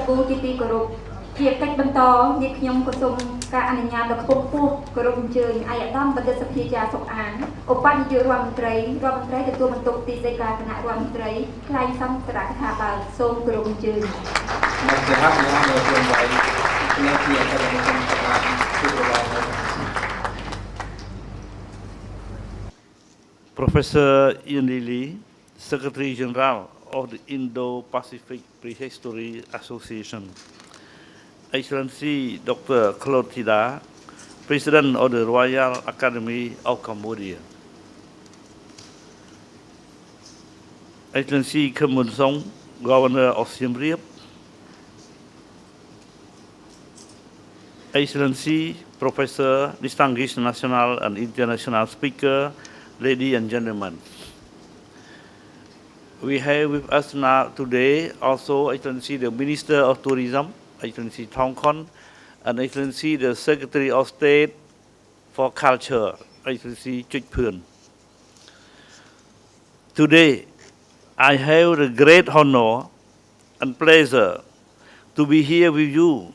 បូងទីទីគោរពជាកិច្ចបន្តនេះខ្ញុំក៏សូមការអនុញ្ញាតដល់ខ្ពស់ខ្ពស់គោរពអញ្ជើញឯកឧត្តមបណ្ឌិតសភាជាសុខអានឧបនាយករដ្ឋមន្ត្រីទទួលបន្ទុកទីស្តីការគណៈរដ្ឋមន្ត្រីថ្លែងសន្ទរកថាបើសូមគោរពអញ្ជើញមកជាហាក់យ៉ាងនៅក្នុងវ័យនៅជាអន្តរជាតិបានជួបរង Professor Ian Lilly, Secretary General of the Indo-Pacific Prehistory Association. Excellency Dr. Clotilda, President of the Royal Academy of Cambodia. Excellency Kham Mun Song, Governor of Siem Reap. Excellency Professor, Distinguished National and International Speaker, ladies and gentlemen. We have with us now today also Excellency the Minister of Tourism, Excellency Thong Khon, and Excellency the Secretary of State for Culture, Excellency Chich Phuen. Today, I have the great honor and pleasure to be here with you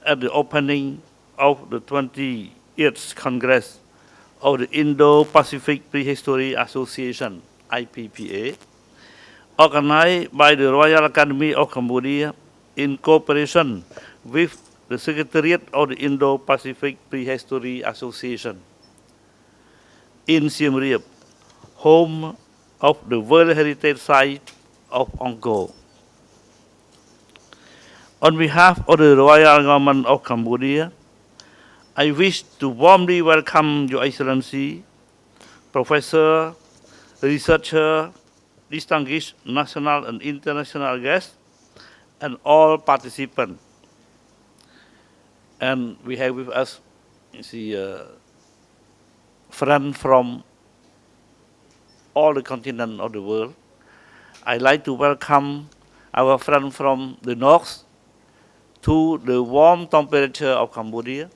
at the opening of the 20th Congress of the Indo-Pacific Prehistory Association, IPPA, organized by the Royal Academy of Cambodia in cooperation with the Secretariat of the Indo-Pacific Prehistory Association in Siem Reap, home of the World Heritage Site of Angkor. On behalf of the Royal Government of Cambodia, I wish to warmly welcome Your Excellency, Professor, Researcher, distinguished national and international guests, and all participants. And we have with us friends from all the continents of the world. I'd like to welcome our friend from the north to the warm temperature of Cambodia.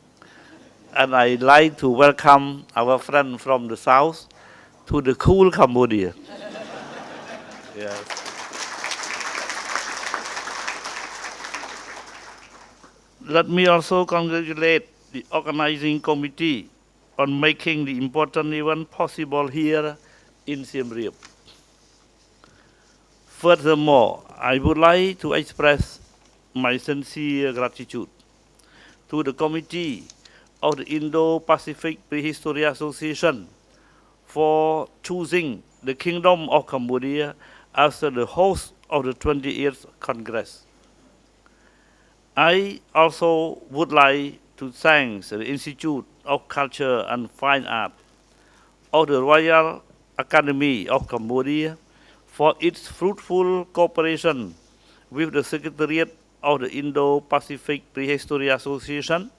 And I'd like to welcome our friend from the south to the cool Cambodia. Yes. Let me also congratulate the organizing committee on making the important event possible here in Siem Reap. Furthermore, I would like to express my sincere gratitude to the committee of the Indo-Pacific Prehistory Association for choosing the Kingdom of Cambodia as the host of the 20th Congress. I also would like to thank the Institute of Culture and Fine Art of the Royal Academy of Cambodia for its fruitful cooperation with the Secretariat of the Indo-Pacific Prehistory Association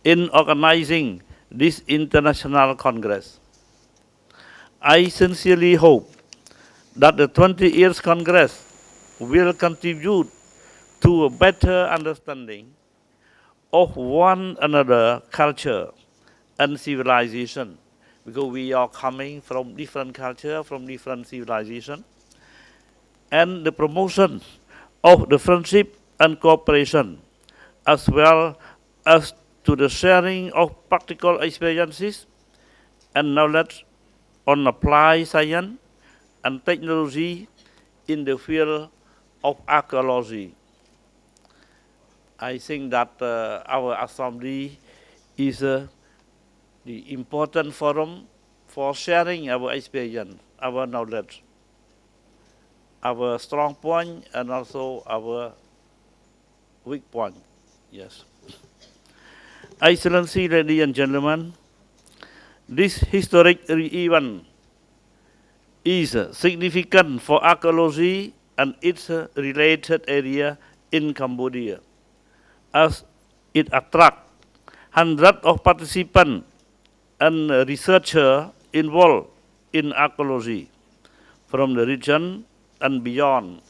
in organizing this international Congress. I sincerely hope that the 20th Congress will contribute to a better understanding of one another culture and civilization, because we are coming from different culture, from different civilization, and the promotion of the friendship and cooperation, as well as to the sharing of practical experiences and knowledge on applied science and technology in the field of archaeology. I think that our assembly is the important forum for sharing our experience, our knowledge, our strong point, and also our weak point. Yes. Excellency, ladies and gentlemen, this historic event is significant for archaeology and its related area in Cambodia, as it attracts hundreds of participants and researchers involved in archaeology from the region and beyond.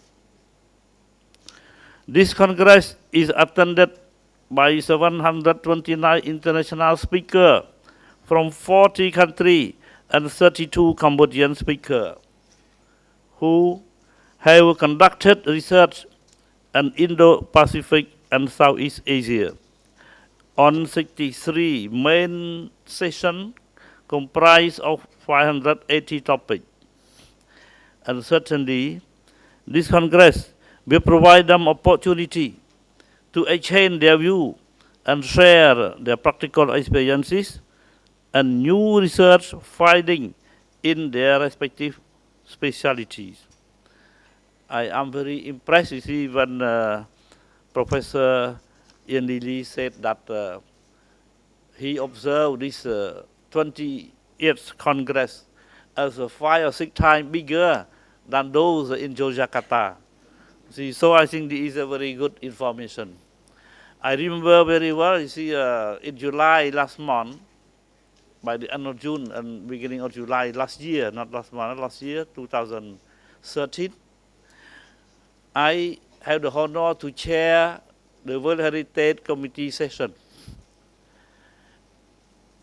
This Congress is attended by 729 international speakers from 40 countries and 32 Cambodian speakers who have conducted research and Indo-Pacific and Southeast Asia. On 63 main sessions comprised of 580 topics. And certainly, this Congress will provide them opportunity to exchange their view and share their practical experiences and new research findings in their respective specialties. I am very impressed to see when Professor Ian Lilly said that he observed this 20th Congress as 5 or 6 times bigger than those in Yogyakarta. See, so I think this is a very good information. I remember very well, you see, in July last month, by the end of June and beginning of July last year, not last month, last year, 2013, I have the honor to chair the World Heritage Committee session,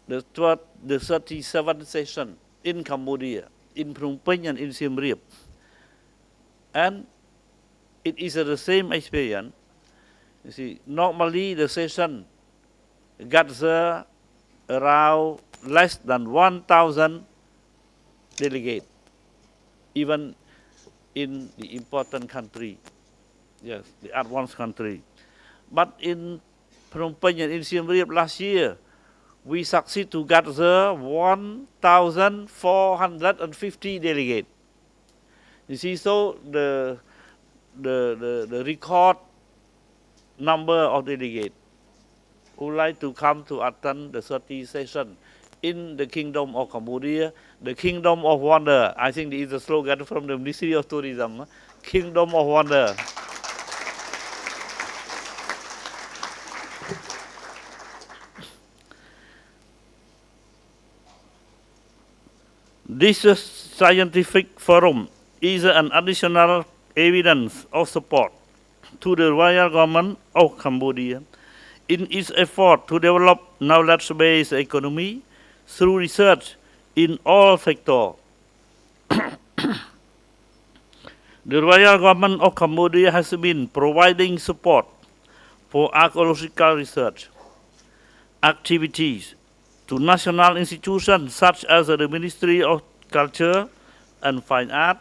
the 37th session in Cambodia, in Phnom Penh and in Siem Reap. And it is the same experience. You see, normally the session gathers around less than 1,000 delegates, even in the important country, yes, the advanced country. But in Phnom Penh and in Siem Reap last year, we succeed to gather 1,450 delegates. You see, so the record number of delegates who like to come to attend the 30th session in the Kingdom of Cambodia, the Kingdom of Wonder. I think this is the slogan from the Ministry of Tourism, Kingdom of Wonder. This scientific forum is an additional evidence of support to the royal government of Cambodia in its effort to develop knowledge-based economy through research in all sectors. The royal government of Cambodia has been providing support for archaeological research activities to national institutions such as the Ministry of Culture and Fine Art,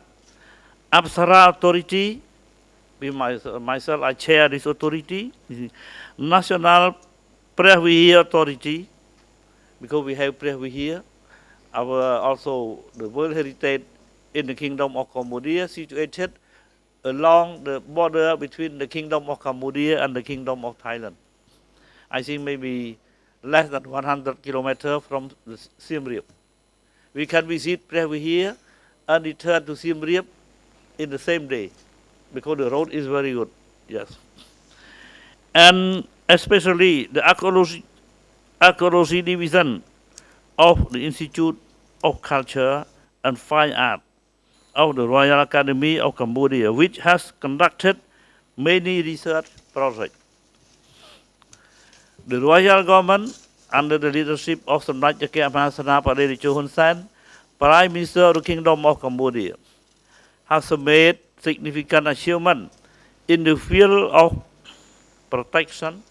Apsara Authority, myself I chair this authority, National Prehvihi Authority, because we have Prehvihi, our also the World Heritage in the Kingdom of Cambodia situated along the border between the Kingdom of Cambodia and the Kingdom of Thailand. I think maybe less than 100 kilometers from Siem Reap. We can visit Prehvihi and return to Siem Reap in the same day, because the road is very good, yes. And especially the archaeology division of the Institute of Culture and Fine Art of the Royal Academy of Cambodia, which has conducted many research projects. The royal government, under the leadership of Samdech Chakia Mahasana Padericho Hun Sen, Prime Minister of the Kingdom of Cambodia, has made significant achievement in the field of protection,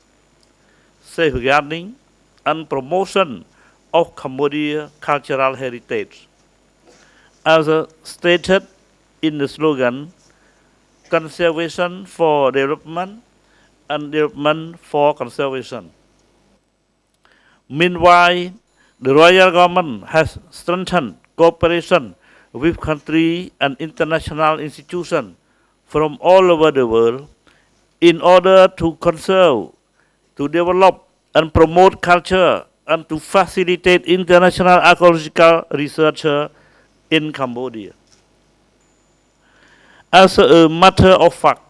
safeguarding, and promotion of Cambodia cultural heritage. As stated in the slogan, conservation for development and development for conservation. Meanwhile, the royal government has strengthened cooperation with countries and international institutions from all over the world in order to conserve, to develop and promote culture and to facilitate international archaeological research in Cambodia. As a matter of fact,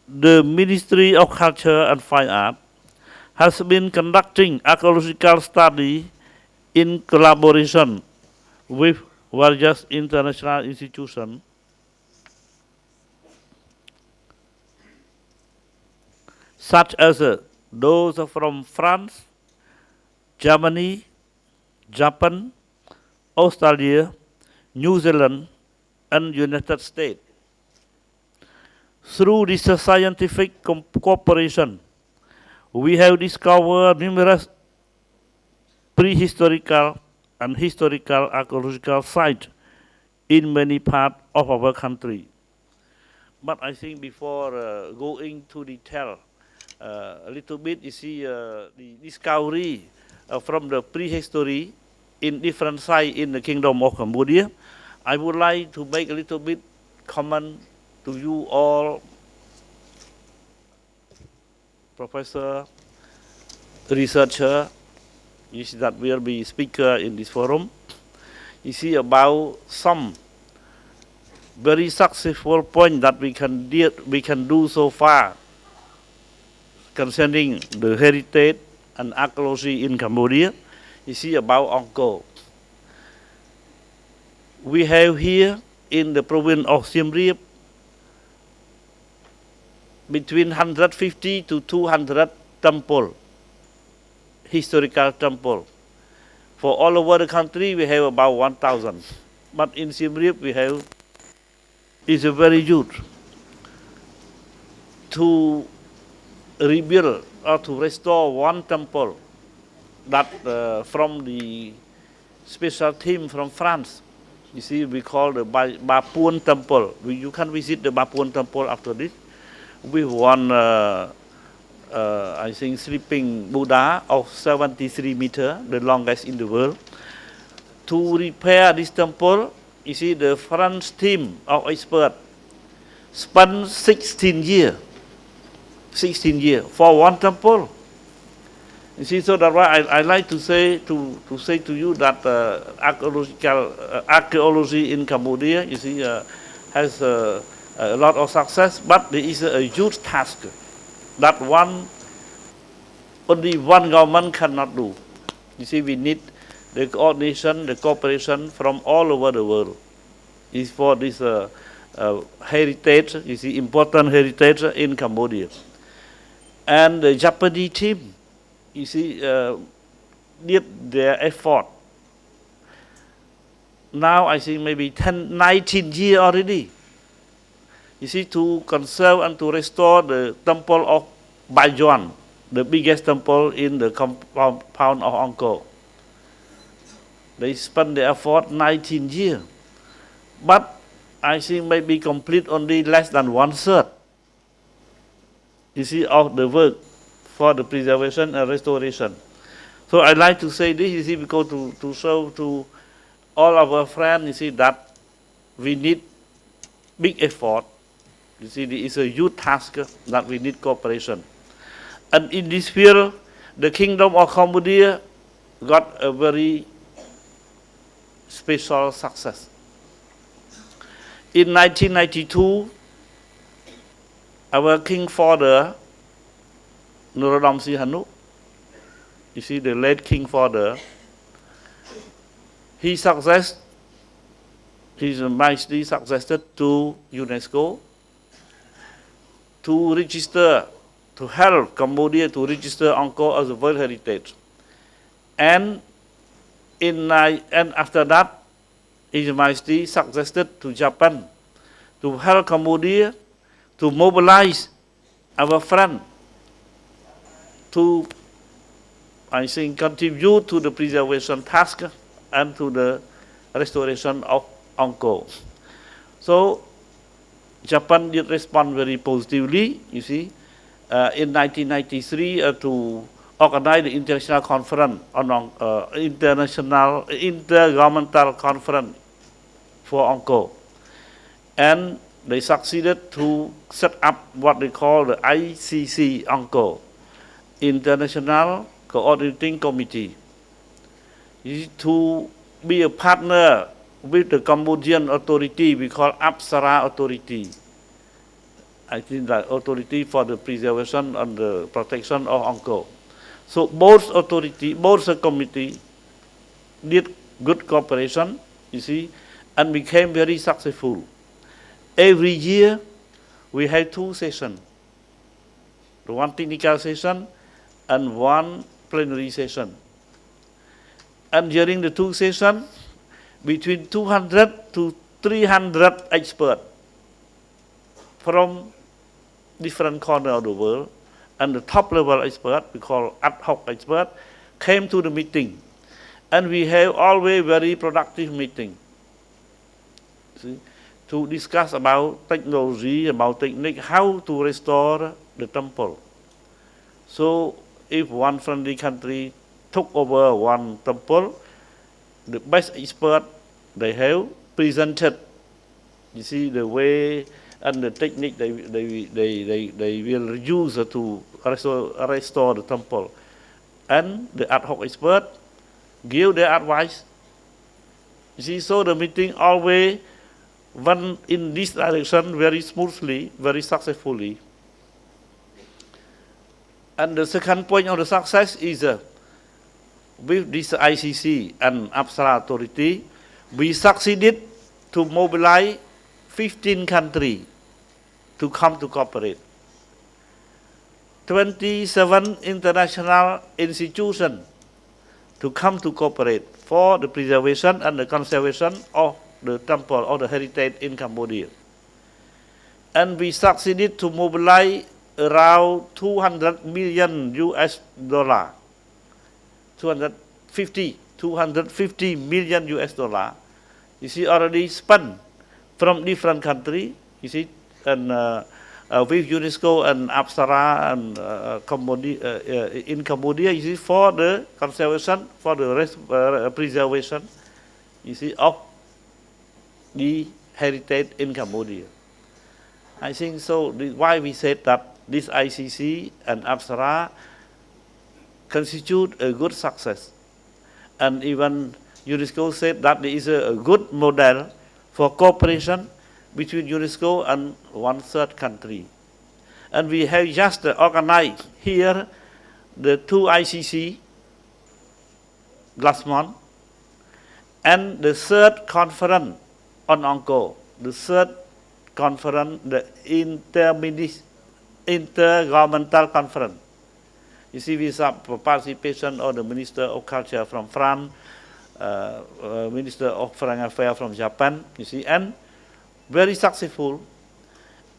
the Ministry of Culture and Fine Art has been conducting archaeological study in collaboration with various international institutions such as those from France, Germany, Japan, Australia, New Zealand, and United States. Through this scientific cooperation, we have discovered numerous prehistorical and historical archaeological sites in many parts of our country. But I think before going to detail a little bit, you see the discovery from the prehistory in different sites in the Kingdom of Cambodia, I would like to make a little bit comment to you all, professor, researcher, you see that will be speaker in this forum. You see about some very successful point that we can do so far concerning the heritage and archaeology in Cambodia. You see about Angkor. We have here in the province of Siem Reap between 150 to 200 temple, historical temple. For all over the country, we have about 1,000. But in Siem Reap, we have, is a very huge. To rebuild or to restore one temple that from the special team from France. You see, we call the Bapuan temple. You can visit the Bapuan temple after this. We won, I think, sleeping Buddha of 73 meters, the longest in the world. To repair this temple, you see, the French team of experts spent 16 years. 16 years for one temple. You see, so that's why I like to say to you that archaeology in Cambodia, you see, has a lot of success, but there is a huge task that only one government cannot do. You see, we need the coordination, the cooperation from all over the world. Is for this heritage, you see, important heritage in Cambodia. And the Japanese team, you see, did their effort. Now I think maybe 19 years already. You see, to conserve and to restore the temple of Bayon, the biggest temple in the compound of Angkor. They spent the effort 19 years. But I think maybe complete only less than 1/3. You see, of the work for the preservation and restoration. So I like to say this, you see, because to show to all our friends, you see, that we need big effort. You see, it is a huge task that we need cooperation. And in this field, the Kingdom of Cambodia got a very special success. In 1992, our King Father, Norodom Sihanouk, you see, the late King Father, his Majesty succeeded to UNESCO to register, to help Cambodia to register Angkor as a World Heritage. And after that, His Majesty succeeded to Japan to help Cambodia to mobilize our friends to, I think, contribute to the preservation task and to the restoration of Angkor. So Japan did respond very positively, you see, in 1993 to organize the international conference on intergovernmental conference for Angkor. And they succeeded to set up what they call the ICC Angkor, International Coordinating Committee, to be a partner with the Cambodian authority we call Apsara Authority. I think that authority for the preservation and the protection of Angkor. So both authority, both the committee did good cooperation, you see, and became very successful. Every year we had 2 sessions, one technical session and one plenary session. And during the 2 sessions, between 200 to 300 experts from different corners of the world, and the top level expert, we call ad hoc expert, came to the meeting. And we have always very productive meeting. See, to discuss about technology, about technique, how to restore the temple. So if one friendly country took over one temple, the best expert they have presented, you see, the way and the technique they will use to restore the temple. And the ad hoc expert give their advice. You see, so the meeting always went in this direction very smoothly, very successfully. And the second point of the success is with this ICC and Apsara authority, we succeeded to mobilize 15 countries to come to cooperate. 27 international institutions to come to cooperate for the preservation and the conservation of the temple or the heritage in Cambodia. And we succeeded to mobilize around 200 million US dollar, 250 million US dollar. You see, already spent from different countries, you see, and with UNESCO and Apsara and in Cambodia, you see, for the conservation, for the preservation, you see, of the heritage in Cambodia. I think so. Why we said that this ICC and Apsara constitute a good success, and even UNESCO said that there is a good model for cooperation between UNESCO and one third country. And we have just organized here the 2 ICC last month, and the 3rd conference on Angkor, the 3rd conference, the intergovernmental conference. You see, with participation of the Minister of Culture from France, Minister of Foreign Affairs from Japan, you see, and very successful.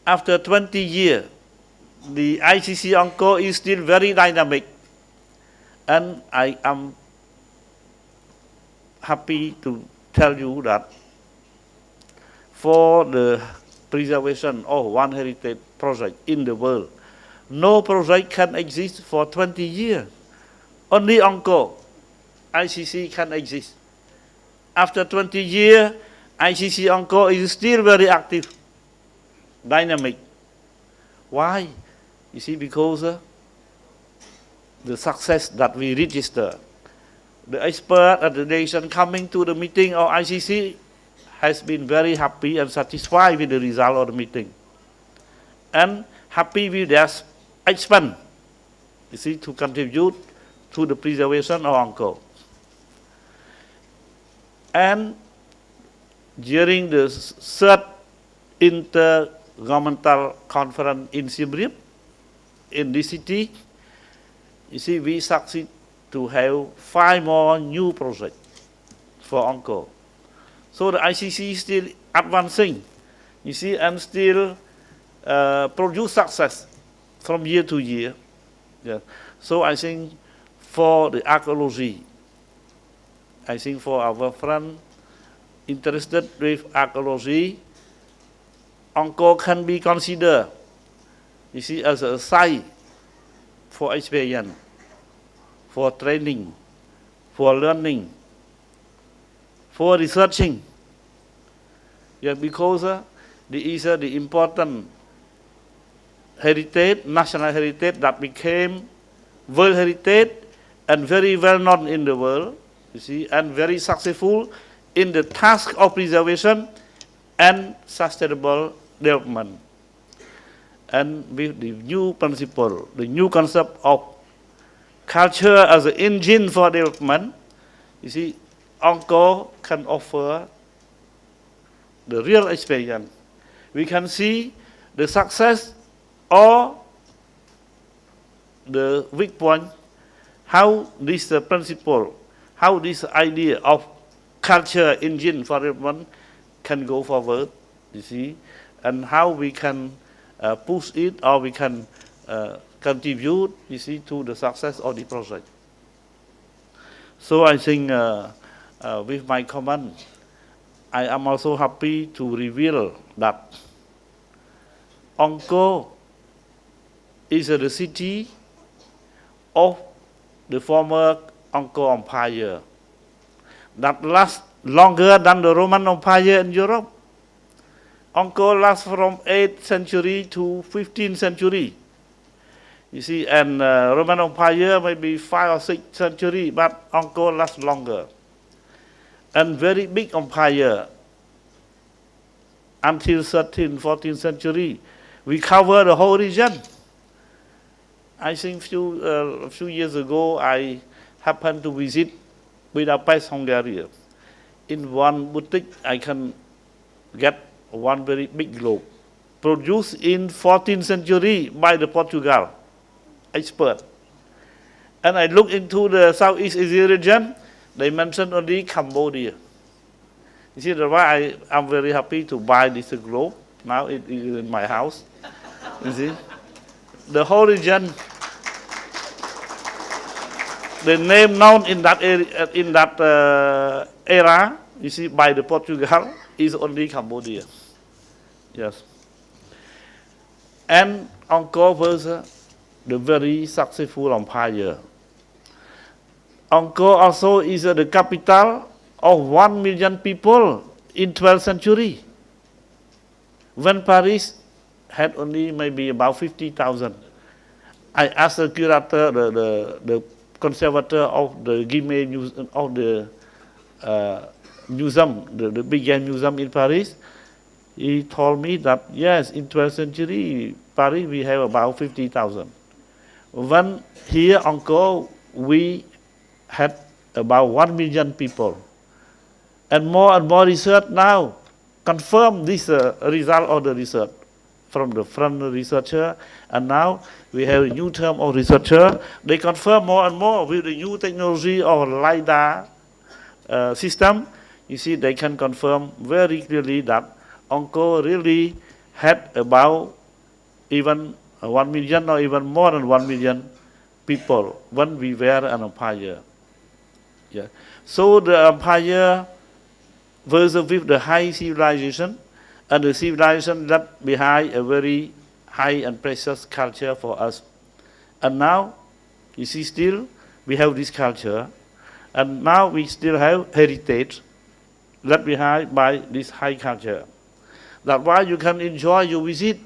After 20 years, the ICC Angkor is still very dynamic, and I am happy to tell you that for the preservation of one heritage project in the world, no project can exist for 20 years. Only Angkor ICC can exist. After 20 years, ICC Angkor is still very active, dynamic. Why? You see, because the success that we register, the expert and the nation coming to the meeting of ICC has been very happy and satisfied with the result of the meeting, and happy with their expense, you see, to contribute to the preservation of Angkor. And during the 3rd intergovernmental conference in Siem Reap, in this city, you see, we succeed to have 5 more new projects for Angkor. So the ICC is still advancing, you see, and still produce success from year to year. Yeah. So I think for the archaeology, I think for our friend interested with archaeology, Angkor can be considered, you see, as a site for experience, for training, for learning, for researching. Yeah, because there is the important heritage, national heritage that became world heritage and very well known in the world, you see, and very successful in the task of preservation and sustainable development. And with the new principle, the new concept of culture as an engine for development, you see, Angkor can offer the real experience. We can see the success or the weak point, how this principle, how this idea of culture engine for development can go forward, you see, and how we can push it or we can contribute, you see, to the success of the project. So I think with my comment, I am also happy to reveal that Angkor is the city of the former Angkor Empire that lasts longer than the Roman Empire in Europe. Angkor lasts from 8th century to 15th century. You see, and Roman Empire maybe 5 or 6th century, but Angkor lasts longer. And very big empire until 13th, 14th century. We cover the whole region. I think a few years ago, I happened to visit Budapest, Hungary. In one boutique, I can get one very big globe, produced in 14th century by the Portugal expert. And I look into the Southeast Asia region, they mentioned only Cambodia. You see, that's why I'm very happy to buy this globe. Now it is in my house. You see, the whole region, the name known in that era, you see, by the Portugal, is only Cambodia. Yes. And Angkor was the very successful empire. Angkor also is the capital of 1 million people in 12th century, when Paris had only maybe about 50,000. I asked the curator, the conservator of the Guimet of the museum, the biggest museum in Paris. He told me that yes, in 12th century Paris we have about 50,000. When here Angkor we had about 1 million people, and more research now confirm this result of the research from the researcher, and now we have a new term of researcher. They confirm more and more with the new technology of LiDAR system. You see, they can confirm very clearly that Angkor really had about even 1 million or even more than 1 million people when we were an empire. Yeah. So the empire was with the high civilization, and the civilization left behind a very high and precious culture for us. And now, you see, still we have this culture, and now we still have heritage left behind by this high culture. That's why you can enjoy your visit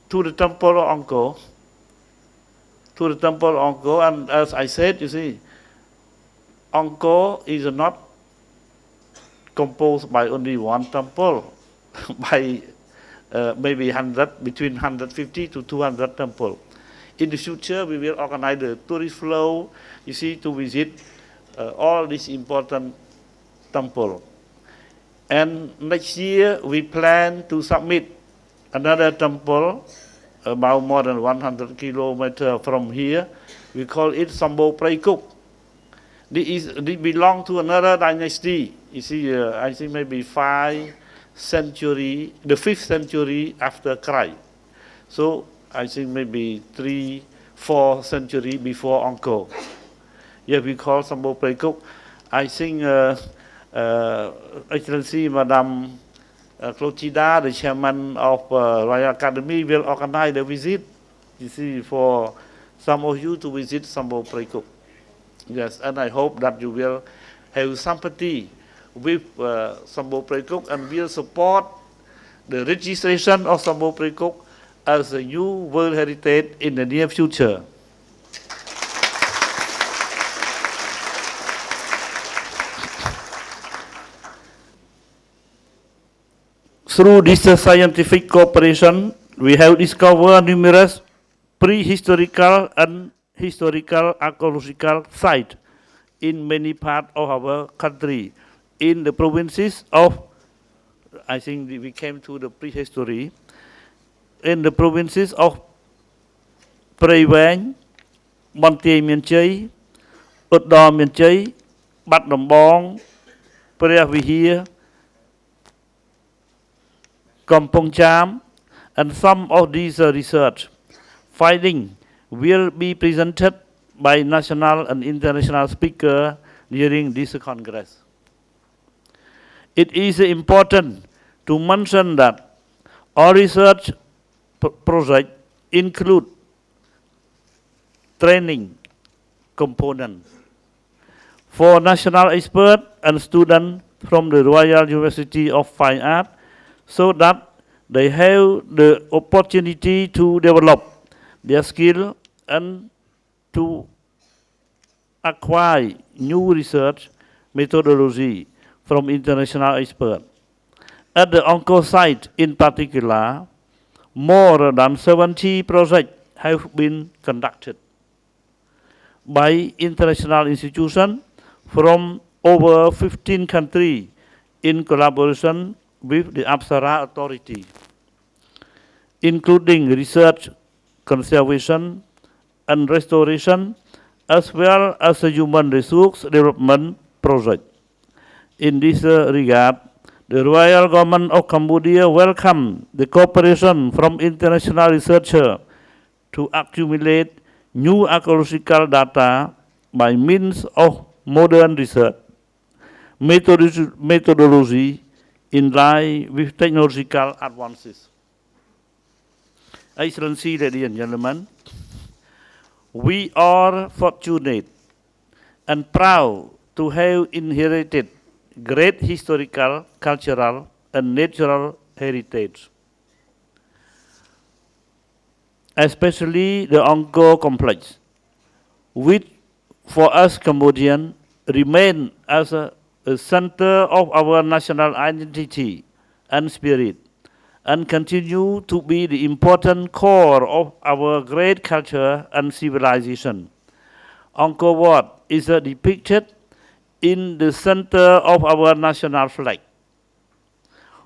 to the temple of Angkor, and as I said, you see, Angkor is not composed by only one temple, by maybe between 150 to 200 temples. In the future, we will organize the tourist flow, you see, to visit all these important temples. And next year, we plan to submit another temple about more than 100 kilometers from here. We call it Sambo Praikuk. This belongs to another dynasty. You see, I think maybe 5th century, the 5th century after Christ. So I think maybe 3, 4 century before Angkor. Yeah, we call Sambo Praikuk. I think Excellency Madam Clotilda, the chairman of Royal Academy, will organize the visit, you see, for some of you to visit Sambo Praikuk. Yes, and I hope that you will have sympathy with Sambo Praikuk and will support the registration of Sambo Praikuk as a new World Heritage in the near future. Through this scientific cooperation, we have discovered numerous prehistorical and historical archaeological sites in many parts of our country. In the provinces of, I think we came to the prehistory, in the provinces of Prey Veng, Monte Miền Chây, Út Đo Miền Chây, Bat Nong Bong, Preh Vihir, Kampong Cham, And some of these research findings will be presented by national and international speakers during this Congress. It is important to mention that all research projects include training component for national experts and students from the Royal University of Fine Arts so that they have the opportunity to develop their skill and to acquire new research methodology from international experts. At the Onco site in particular, more than 70 projects have been conducted by international institutions from over 15 countries in collaboration with the Apsara Authority, including research, conservation, and restoration, as well as a human resource development project. In this regard, the Royal Government of Cambodia welcomes the cooperation from international researchers to accumulate new archaeological data by means of modern research methodology in line with technological advances. Excellency, ladies and gentlemen, we are fortunate and proud to have inherited great historical, cultural, and natural heritage, especially the Angkor complex, which for us Cambodians remain as a center of our national identity and spirit, and continue to be the important core of our great culture and civilization. Angkor Wat is depicted in the center of our national flag,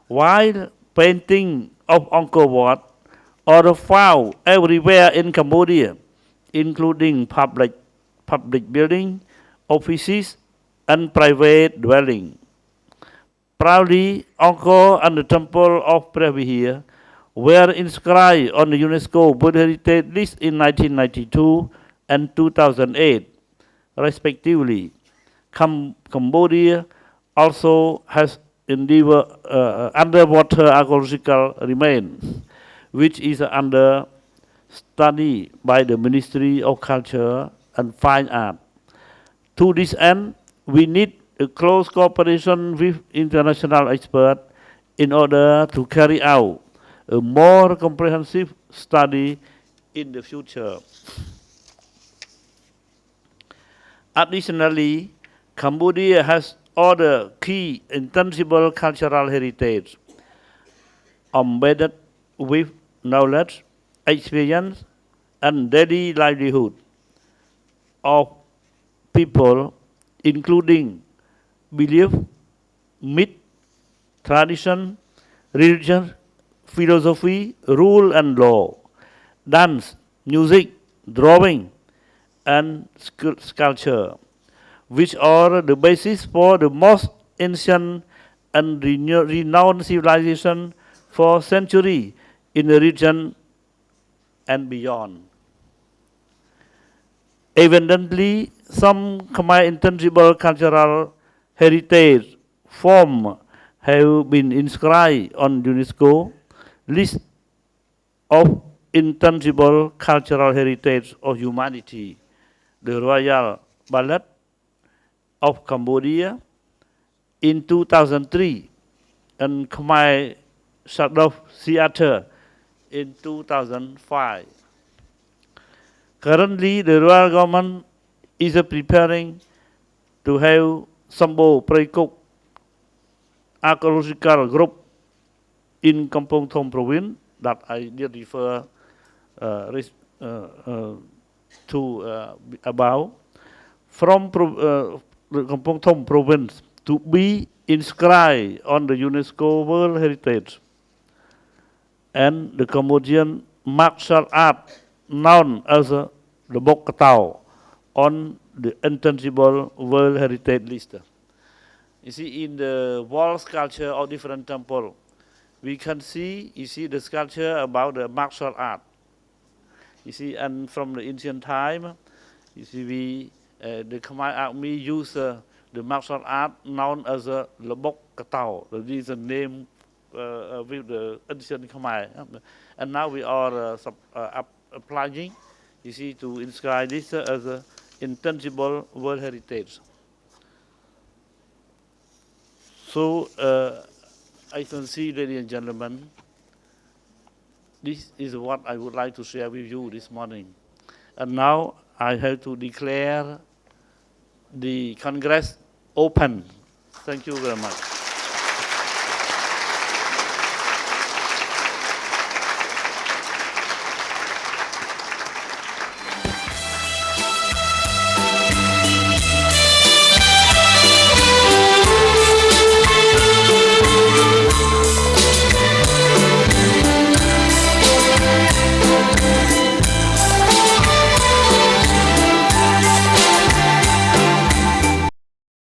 while painting of Angkor Wat are found everywhere in Cambodia, including public buildings, offices, and private dwelling. Proudly, Angkor and the Temple of Previhir were inscribed on the UNESCO World Heritage List in 1992 and 2008, respectively. Cambodia also has underwater archaeological remains, which is under study by the Ministry of Culture and Fine Art. To this end, we need a close cooperation with international experts in order to carry out a more comprehensive study in the future. Additionally, Cambodia has other key intangible cultural heritage embedded with knowledge, experience, and daily livelihood of people, including belief, myth, tradition, religion, philosophy, rule and law, dance, music, drawing, and sculpture, which are the basis for the most ancient and renowned civilization for centuries in the region and beyond. Evidently, some Khmer intangible cultural heritage forms have been inscribed on UNESCO list of intangible cultural heritage of humanity, the Royal Ballet of Cambodia in 2003 and Khmer Shadow Theatre in 2005. Currently, the Royal Government is preparing to have Sambo Praikuk archaeological group in Kampong Thom province that I did refer to above from the Kampong Thom province to be inscribed on the UNESCO World Heritage, and the Cambodian martial art known as the Bok Katao on the intangible World Heritage list. You see, in the wall sculpture of different temples, we can see, you see, the sculpture about the martial art. You see, and from the ancient time, you see, the Khmer army use the martial art known as a Labok Katao. That is the name with the ancient Khmer. And now we are applying, you see, to inscribe this as an intangible world heritage. So, I can see, ladies and gentlemen, this is what I would like to share with you this morning. And now I have to declare the Congress open. Thank you very much.